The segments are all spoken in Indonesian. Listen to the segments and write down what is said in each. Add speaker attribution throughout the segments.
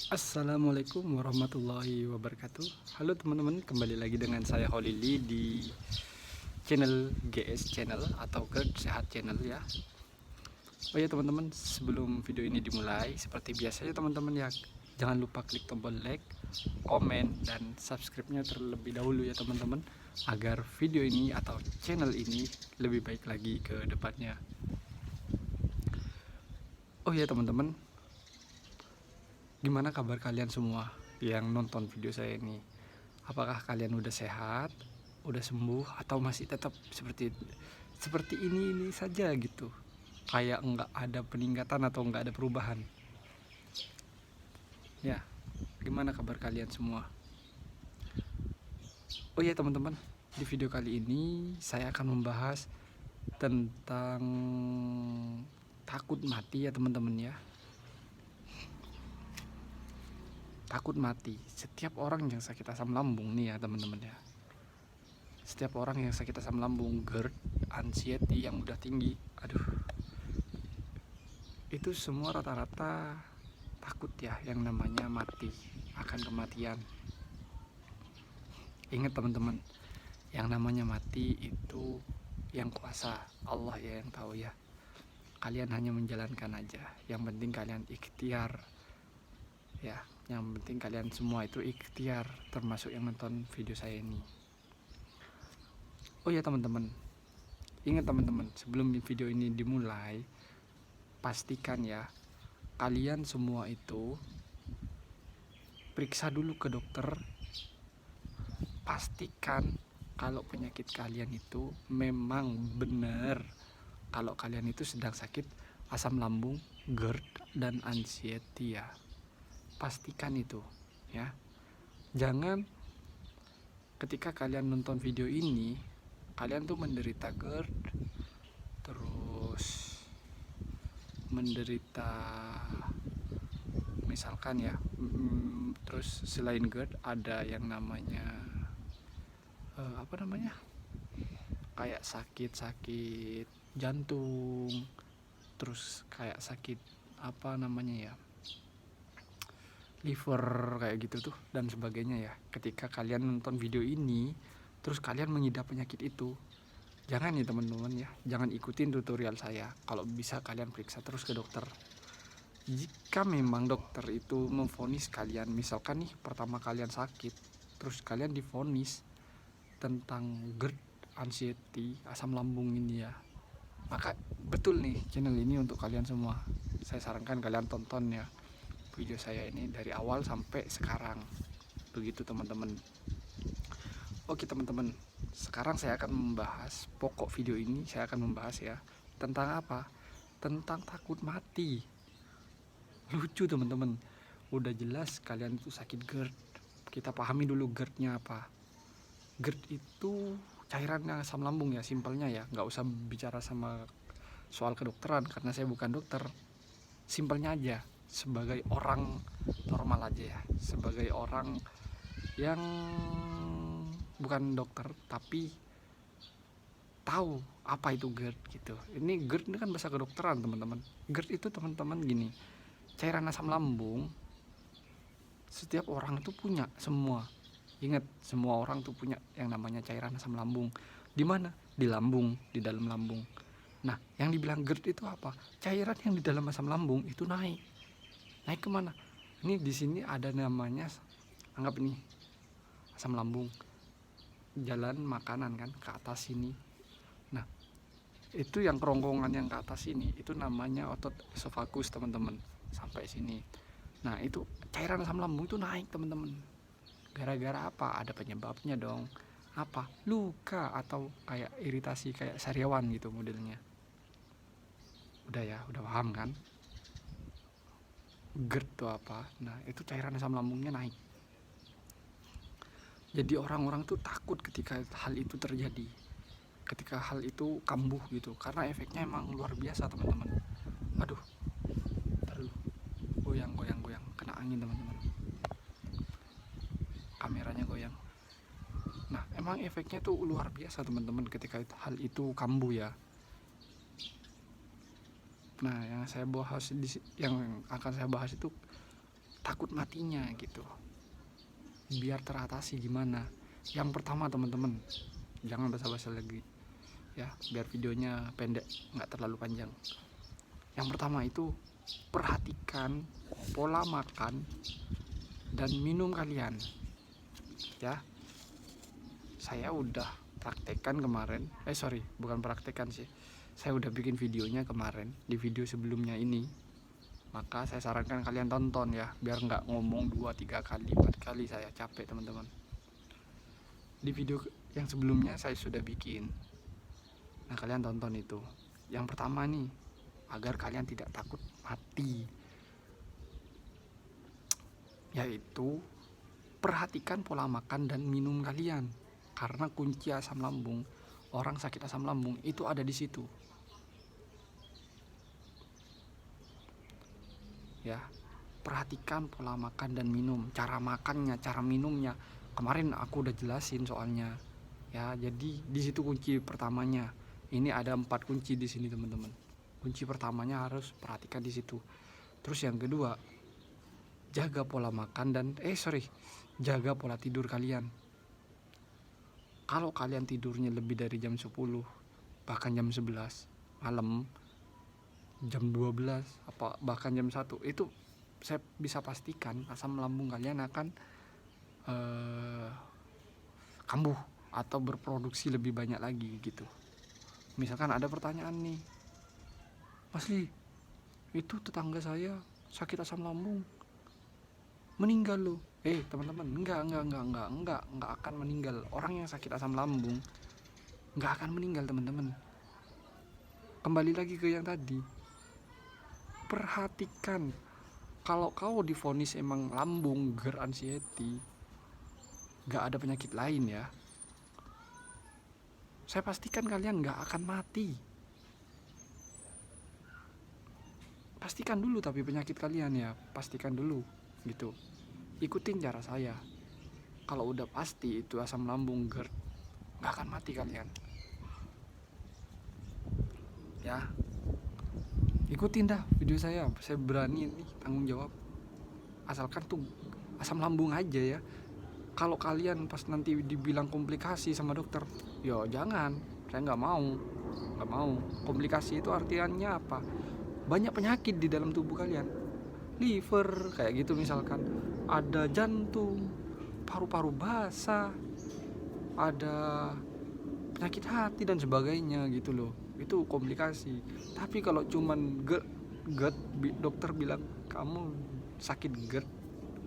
Speaker 1: Assalamualaikum warahmatullahi wabarakatuh. Halo teman-teman, kembali lagi dengan saya Holili di channel GS Channel atau GERD Sehat Channel ya. Oh ya teman-teman, sebelum video ini dimulai, seperti biasanya teman-teman ya, jangan lupa klik tombol like, komen, dan subscribe-nya terlebih dahulu ya teman-teman, agar video ini atau channel ini lebih baik lagi ke depannya. Oh ya teman-teman, gimana kabar kalian semua yang nonton video saya ini? Apakah kalian udah sehat, udah sembuh, atau masih tetap seperti ini saja gitu? Kayak nggak ada peningkatan atau nggak ada perubahan? Ya, gimana kabar kalian semua? Oh iya teman-teman, di video kali ini saya akan membahas tentang takut mati ya teman-teman ya. Takut mati. Setiap orang yang sakit asam lambung nih ya teman-teman ya. Setiap orang yang sakit asam lambung, GERD, anxiety yang udah tinggi, aduh, itu semua rata-rata takut ya yang namanya mati, akan kematian. Ingat teman-teman, yang namanya mati itu yang kuasa Allah ya yang tahu ya. Kalian hanya menjalankan aja, yang penting kalian ikhtiar ya, yang penting kalian semua itu ikhtiar, termasuk yang nonton video saya ini. Oh ya teman-teman, ingat teman-teman, sebelum video ini dimulai, pastikan ya kalian semua itu periksa dulu ke dokter. Pastikan kalau penyakit kalian itu memang benar, kalau kalian itu sedang sakit asam lambung, GERD, dan anxiety ya. Pastikan itu ya. Jangan ketika kalian nonton video ini kalian tuh menderita GERD, terus menderita misalkan ya, terus selain GERD ada yang namanya apa namanya, kayak sakit jantung, terus kayak sakit apa namanya ya, liver kayak gitu tuh dan sebagainya ya. Ketika kalian nonton video ini terus kalian mengidap penyakit itu, jangan ya teman-teman ya, jangan ikutin tutorial saya. Kalau bisa kalian periksa terus ke dokter. Jika memang dokter itu memvonis kalian, misalkan nih pertama kalian sakit terus kalian divonis tentang GERD, anxiety, asam lambung ini ya, maka betul nih channel ini untuk kalian semua. Saya sarankan kalian tonton ya video saya ini dari awal sampai sekarang. Begitu teman-teman. Oke teman-teman, sekarang saya akan membahas pokok video ini. Saya akan membahas ya tentang apa? Tentang takut mati. Lucu teman-teman. Udah jelas kalian itu sakit GERD. Kita pahami dulu GERD-nya apa. GERD itu cairan asam lambung ya, simpelnya ya. Nggak usah bicara sama soal kedokteran karena saya bukan dokter. Simpelnya aja, sebagai orang normal aja ya, sebagai orang yang bukan dokter tapi tahu apa itu GERD gitu. Ini GERD ini kan bahasa kedokteran teman-teman. GERD itu teman-teman gini, cairan asam lambung. Setiap orang itu punya semua. Ingat, semua orang tuh punya yang namanya cairan asam lambung. Di mana? Di lambung, di dalam lambung. Nah, yang dibilang GERD itu apa? Cairan yang di dalam asam lambung itu naik. Naik kemana? Ini di sini ada namanya, anggap ini asam lambung, jalan makanan kan ke atas sini. Nah, itu yang kerongkongan yang ke atas sini itu namanya otot esofagus teman-teman, sampai sini. Nah, itu cairan asam lambung itu naik teman-teman. Gara-gara apa? Ada penyebabnya dong. Apa? Luka atau kayak iritasi kayak sariawan gitu modelnya. Udah ya, udah paham kan? GERD itu apa? Nah, itu cairan asam lambungnya naik. Jadi orang-orang tuh takut ketika hal itu terjadi, ketika hal itu kambuh gitu, karena efeknya emang luar biasa teman-teman. Aduh, terlalu goyang, kena angin teman-teman, kameranya goyang. Nah, emang efeknya tuh luar biasa teman-teman ketika hal itu kambuh ya. Nah, yang akan saya bahas itu takut matinya gitu. Biar teratasi gimana? Yang pertama teman-teman, jangan basa-basi lagi ya, biar videonya pendek, nggak terlalu panjang. Yang pertama itu perhatikan pola makan dan minum kalian ya. Saya udah praktekkan kemarin, bukan praktekkan sih, saya udah bikin videonya kemarin di video sebelumnya ini. Maka saya sarankan kalian tonton ya, biar nggak ngomong 2-3 kali 4 kali, saya capek teman-teman. Di video yang sebelumnya saya sudah bikin, nah kalian tonton itu. Yang pertama nih, agar kalian tidak takut mati, yaitu perhatikan pola makan dan minum kalian. Karena kunci asam lambung, orang sakit asam lambung itu ada di situ ya. Perhatikan pola makan dan minum, cara makannya, cara minumnya. Kemarin aku udah jelasin soalnya ya. Jadi di situ kunci pertamanya. Ini ada 4 kunci di sini teman-teman. Kunci pertamanya harus perhatikan di situ. Terus yang kedua, jaga pola makan dan jaga pola tidur kalian. Kalau kalian tidurnya lebih dari jam 10, bahkan jam 11 malam, jam 12 bahkan jam 1, itu saya bisa pastikan asam lambung kalian akan kambuh atau berproduksi lebih banyak lagi gitu. Misalkan ada pertanyaan nih, Mas Li, itu tetangga saya sakit asam lambung, meninggal loh. Teman-teman, enggak akan meninggal. Orang yang sakit asam lambung enggak akan meninggal teman-teman. Kembali lagi ke yang tadi, perhatikan, kalau kau divonis emang lambung, GERD, anxiety, enggak ada penyakit lain ya, saya pastikan kalian enggak akan mati. Pastikan dulu tapi penyakit kalian ya, pastikan dulu gitu. Ikutin cara saya. Kalau udah pasti itu asam lambung, GERD, nggak akan mati kalian ya. Ikutin dah video saya berani nih, tanggung jawab. Asalkan tuh asam lambung aja ya. Kalau kalian pas nanti dibilang komplikasi sama dokter, yo jangan, saya nggak mau. Komplikasi itu artinya apa? Banyak penyakit di dalam tubuh kalian, liver kayak gitu misalkan, ada jantung, paru-paru basah, ada penyakit hati dan sebagainya gitu loh. Itu komplikasi. Tapi kalau cuman GERD, dokter bilang kamu sakit GERD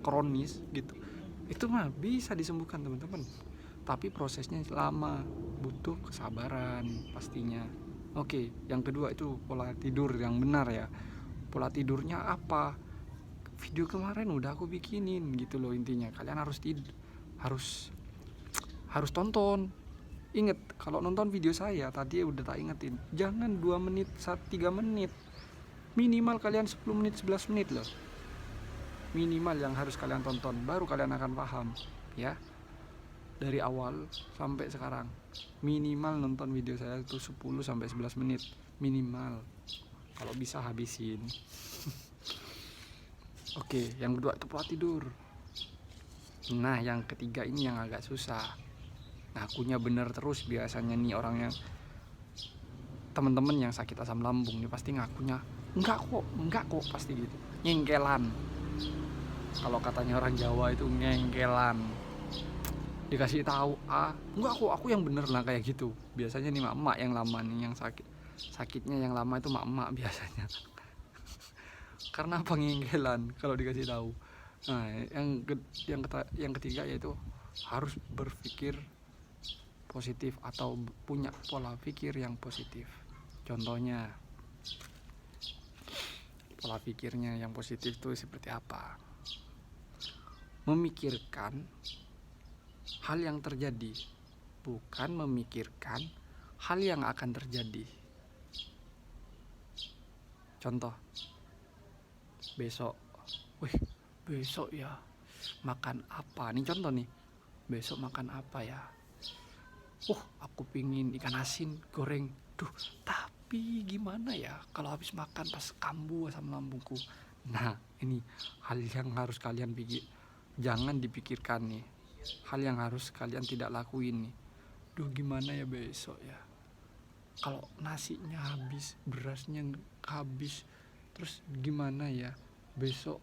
Speaker 1: kronis gitu, itu mah bisa disembuhkan teman-teman. Tapi prosesnya lama, butuh kesabaran pastinya. Oke, yang kedua itu pola tidur yang benar ya. Pola tidurnya apa? Video kemarin udah aku bikinin gitu loh intinya. Kalian harus tonton. Ingat, kalau nonton video saya tadi udah tak ingetin, jangan 2 menit, 3 menit. Minimal kalian 10 menit, 11 menit loh. Minimal yang harus kalian tonton, baru kalian akan paham ya. Dari awal sampai sekarang minimal nonton video saya itu 10 sampai 11 menit minimal. Kalau bisa habisin. Oke, yang kedua itu pola tidur. Nah, yang ketiga ini yang agak susah. Ngakunya bener terus biasanya nih orang yang teman-teman yang sakit asam lambung nih pasti ngakunya enggak kok pasti gitu. Nyengkelan. Kalau katanya orang Jawa itu ngengkelan. Dikasih tahu enggak kok, aku yang bener lah kayak gitu. Biasanya nih mak-mak yang lama nih yang sakitnya yang lama itu mak-mak biasanya. Karena penginggelan kalau dikasih tahu. Nah, yang ketiga yaitu harus berpikir positif atau punya pola pikir yang positif. Contohnya, pola pikirnya yang positif itu seperti apa? Memikirkan hal yang terjadi, bukan memikirkan hal yang akan terjadi. Contoh, besok ya makan apa nih, contoh nih, besok makan apa ya, aku pingin ikan asin goreng, tapi gimana ya kalau habis makan pas kambuh asam lambungku. Nah, ini hal yang harus kalian pikir, jangan dipikirkan nih. Hal yang harus kalian tidak lakuin nih. Duh, gimana ya besok ya? Kalau nasinya habis, berasnya habis, terus gimana ya? Besok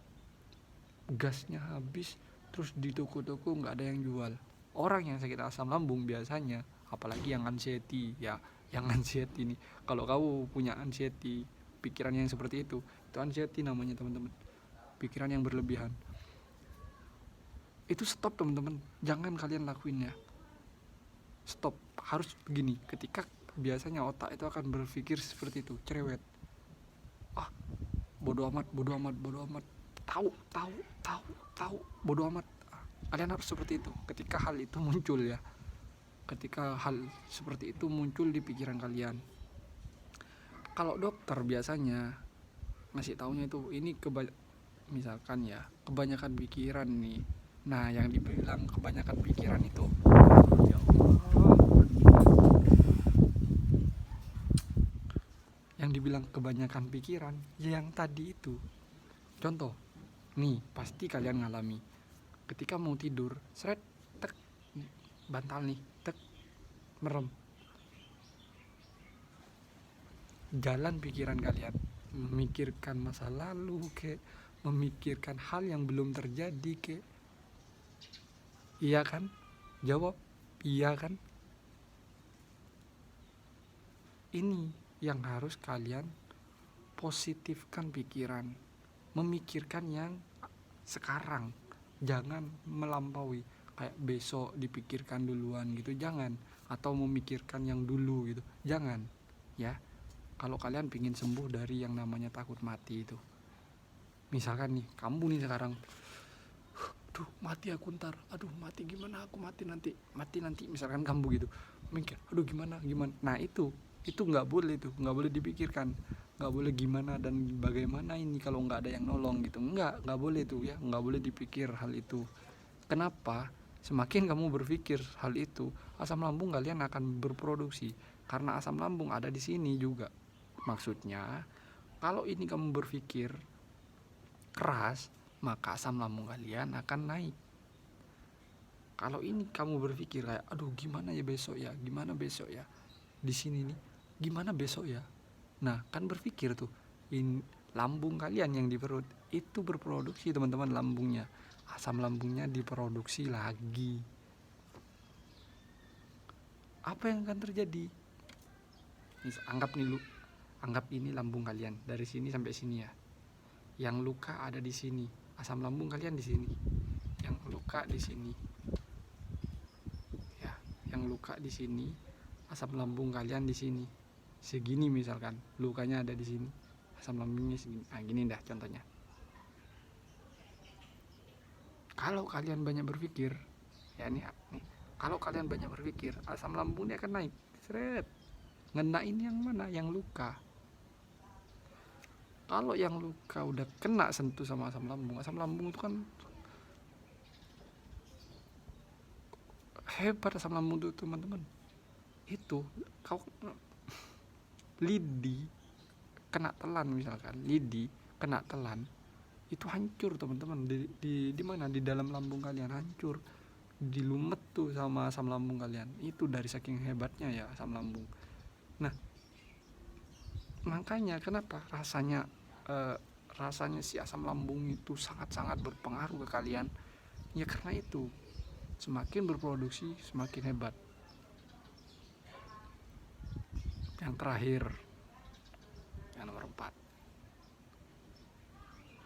Speaker 1: gasnya habis, terus di toko-toko nggak ada yang jual. Orang yang sakit asam lambung biasanya, apalagi yang anxiety ya, yang anxiety nih. Kalau kamu punya anxiety, pikiran yang seperti itu anxiety namanya teman-teman. Pikiran yang berlebihan. Itu stop teman-teman, jangan kalian lakuin ya. Stop, harus begini. Ketika biasanya otak itu akan berpikir seperti itu, cerewet. Ah, bodoh amat, bodoh amat, bodoh amat. Tahu, bodoh amat. Kalian harus seperti itu. Ketika hal itu muncul ya, ketika hal seperti itu muncul di pikiran kalian. Kalau dokter biasanya ngasih taunya itu, ini misalkan ya, kebanyakan pikiran nih. Nah, yang dibilang kebanyakan pikiran itu, ya Allah, yang dibilang kebanyakan pikiran ya yang tadi itu. Contoh nih, pasti kalian ngalami ketika mau tidur, seret, tek, bantal nih, tek, merem, jalan pikiran kalian memikirkan masa lalu kek, memikirkan hal yang belum terjadi kek. Iya kan? Jawab iya kan? Ini yang harus kalian positifkan pikiran, memikirkan yang sekarang, jangan melampaui kayak besok dipikirkan duluan gitu, jangan, atau memikirkan yang dulu gitu, jangan ya. Kalau kalian pingin sembuh dari yang namanya takut mati itu, misalkan nih kamu nih sekarang, aduh mati aku ntar, aduh mati gimana aku, mati nanti misalkan kamu gitu mikir, aduh gimana, nah itu nggak boleh, itu nggak boleh dipikirkan, nggak boleh gimana dan bagaimana ini kalau nggak ada yang nolong gitu, nggak boleh tuh ya, nggak boleh dipikir hal itu. Kenapa? Semakin kamu berpikir hal itu, asam lambung kalian akan berproduksi, karena asam lambung ada di sini juga. Maksudnya kalau ini kamu berpikir keras, maka asam lambung kalian akan naik. Kalau ini kamu berpikir kayak, aduh gimana ya besok ya, di sini nih, gimana besok ya. Nah, kan berpikir tuh, lambung kalian yang di perut itu berproduksi teman-teman, lambungnya, asam lambungnya diproduksi lagi. Apa yang akan terjadi? Anggap ini lambung kalian dari sini sampai sini ya. Yang luka ada di sini, asam lambung kalian di sini. Yang luka di sini. Ya, yang luka di sini, asam lambung kalian di sini. Segini misalkan, lukanya ada di sini, asam lambungnya segini. Nah, gini dah contohnya. Kalau kalian banyak berpikir, ya nih, kalau kalian banyak berpikir, asam lambungnya akan naik. Seret. Ngenain yang mana? Yang luka. Kalau yang luka udah kena sentuh sama asam lambung itu kan hebat, asam lambung itu teman-teman. Itu kau lidi kena telan, misalkan lidi kena telan, itu hancur teman-teman, di mana, di dalam lambung kalian hancur, dilumet tuh sama asam lambung kalian. Itu dari saking hebatnya ya asam lambung. Nah, makanya kenapa rasanya si asam lambung itu sangat-sangat berpengaruh ke kalian ya, karena itu semakin berproduksi semakin hebat. Yang terakhir, yang nomor 4,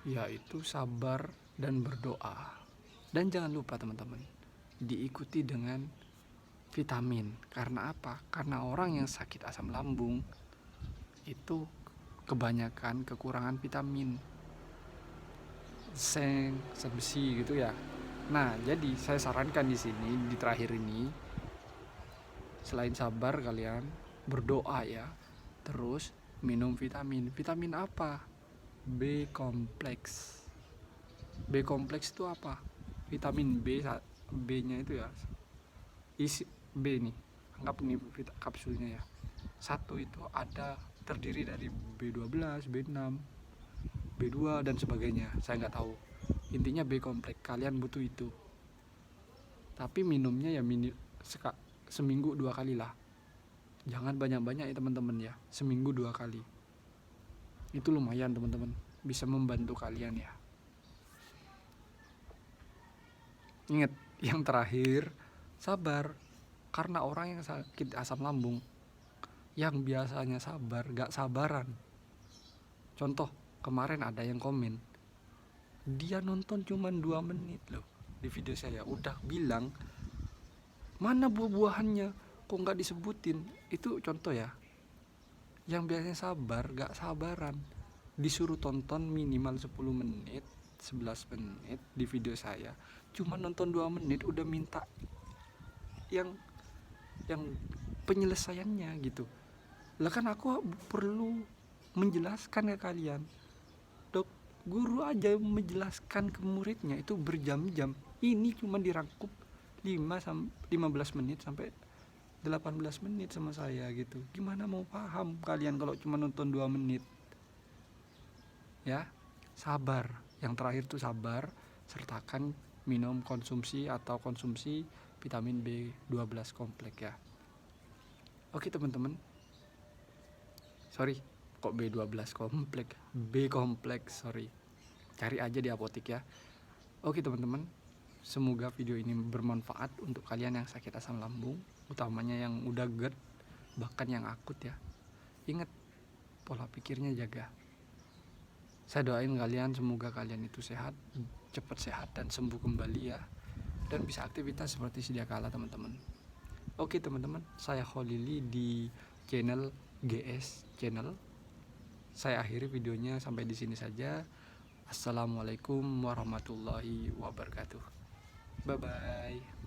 Speaker 1: yaitu sabar dan berdoa. Dan jangan lupa teman-teman, diikuti dengan vitamin. Karena apa? Karena orang yang sakit asam lambung itu kebanyakan kekurangan vitamin, seng, besi gitu ya. Nah, jadi saya sarankan di sini, di terakhir ini, selain sabar kalian berdoa ya, terus minum vitamin. Vitamin apa? B kompleks. B kompleks itu apa? Vitamin B nya itu ya, isi B nih, anggap nih kapsulnya ya, satu itu ada terdiri dari B12, B6, B2 dan sebagainya, saya nggak tahu. Intinya B kompleks, kalian butuh itu. Tapi minumnya ya seminggu 2 kali lah. Jangan banyak-banyak ya teman-teman ya, seminggu 2 kali. Itu lumayan teman-teman, bisa membantu kalian ya. Ingat, yang terakhir, sabar. Karena orang yang sakit asam lambung, yang biasanya sabar, gak sabaran. Contoh, kemarin ada yang komen, dia nonton cuma 2 menit loh di video saya, udah bilang mana buah-buahannya, kok gak disebutin. Itu contoh ya. Yang biasanya sabar, gak sabaran, disuruh tonton minimal 10 menit, 11 menit di video saya, cuma nonton 2 menit udah minta yang penyelesaiannya gitu. Lah kan aku perlu menjelaskan ke kalian. Guru aja menjelaskan ke muridnya itu berjam-jam. Ini cuma dirangkup 15 menit sampai 18 menit sama saya gitu. Gimana mau paham kalian kalau cuma nonton 2 menit? Ya, sabar. Yang terakhir tuh sabar, sertakan minum konsumsi vitamin B12 kompleks ya. Oke teman-teman. Sorry, kok B12 kompleks? B kompleks, sorry. Cari aja di apotek ya. Oke teman-teman, semoga video ini bermanfaat untuk kalian yang sakit asam lambung, utamanya yang udah GERD, bahkan yang akut ya. Ingat, pola pikirnya jaga. Saya doain kalian, semoga kalian itu sehat, cepat sehat dan sembuh kembali ya, dan bisa aktivitas seperti sedia kala teman-teman. Oke teman-teman, saya Kholili di channel GS Channel. Saya akhiri videonya sampai di sini saja. Assalamualaikum warahmatullahi wabarakatuh. Bye bye.